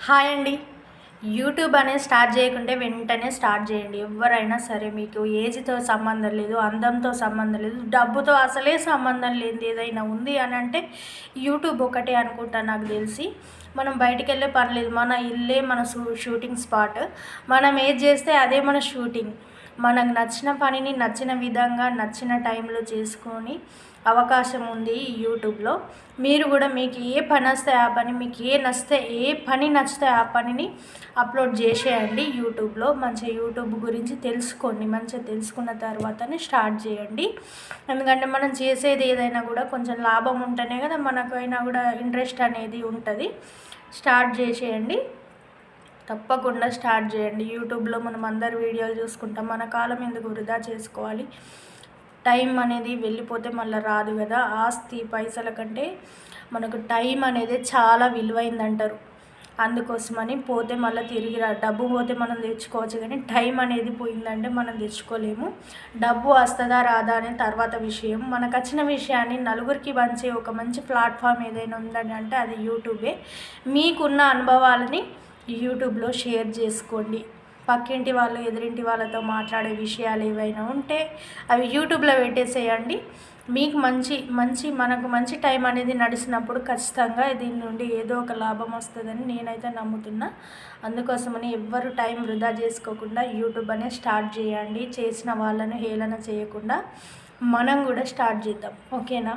Hi అండి. YouTube అనేది start చేయకుంటే వెంటనే స్టార్ట్ చేయండి. ఎవరైనా సరే, మీకు ఏజ్‌తో సంబంధం లేదు, అందంతో సంబంధం లేదు, డబ్బుతో అసలే సంబంధం లేనిది ఏదైనా ఉంది అని అంటే యూట్యూబ్ ఒకటే అనుకుంటా నాకు తెలిసి. మనం బయటికెళ్ళే పని లేదు. మన ఇల్లే మన షూటింగ్ స్పాట్. మనం ఏది చేస్తే అదే మన షూటింగ్. మనకు నచ్చిన పనిని నచ్చిన విధంగా నచ్చిన టైంలో చేసుకొని అవకాశం ఉంది ఈ యూట్యూబ్లో. మీరు కూడా మీకు ఏ పని వస్తే ఆ పని, మీకు ఏ పని నచ్చితే ఆ పనిని అప్లోడ్ చేసేయండి యూట్యూబ్లో. మంచిగా యూట్యూబ్ గురించి తెలుసుకోండి. మంచిగా తెలుసుకున్న తర్వాతనే స్టార్ట్ చేయండి. ఎందుకంటే మనం చేసేది ఏదైనా కూడా కొంచెం లాభం ఉంటేనే కదా మనకైనా కూడా ఇంట్రెస్ట్ అనేది ఉంటుంది. స్టార్ట్ చేసేయండి. తప్పకుండా స్టార్ట్ చేయండి. యూట్యూబ్లో మనం అందరి వీడియోలు చూసుకుంటాం. మన కాలం ఎందుకు వృధా చేసుకోవాలి? టైం అనేది వెళ్ళిపోతే మళ్ళీ రాదు కదా. ఆస్తి పైసల కంటే మనకు టైం అనేది చాలా విలువైందంటారు. అందుకోసమని పోతే మళ్ళీ తిరిగి డబ్బు పోతే మనం తెచ్చుకోవచ్చు, కానీ టైం అనేది పోయిందంటే మనం తెచ్చుకోలేము. డబ్బు వస్తుందా రాదా అనే తర్వాత విషయం. మనకు వచ్చిన విషయాన్ని నలుగురికి పంచే ఒక మంచి ప్లాట్ఫామ్ ఏదైనా ఉందని అంటే అది యూట్యూబే. మీకున్న అనుభవాలని యూట్యూబ్లో షేర్ చేసుకోండి. పక్కింటి వాళ్ళు ఎదురింటి వాళ్ళతో మాట్లాడే విషయాలు ఏవైనా ఉంటే అవి యూట్యూబ్లో పెట్టేసేయండి. మీకు మనకు మంచి టైం అనేది నడిచినప్పుడు ఖచ్చితంగా దీని నుండి ఏదో ఒక లాభం వస్తుందని నేనైతే నమ్ముతున్నా. అందుకోసమని ఎవ్వరు టైం వృధా చేసుకోకుండా యూట్యూబ్ అనేది స్టార్ట్ చేయండి. చేసిన వాళ్ళను హేళన చేయకుండా మనం కూడా స్టార్ట్ చేద్దాం. ఓకేనా?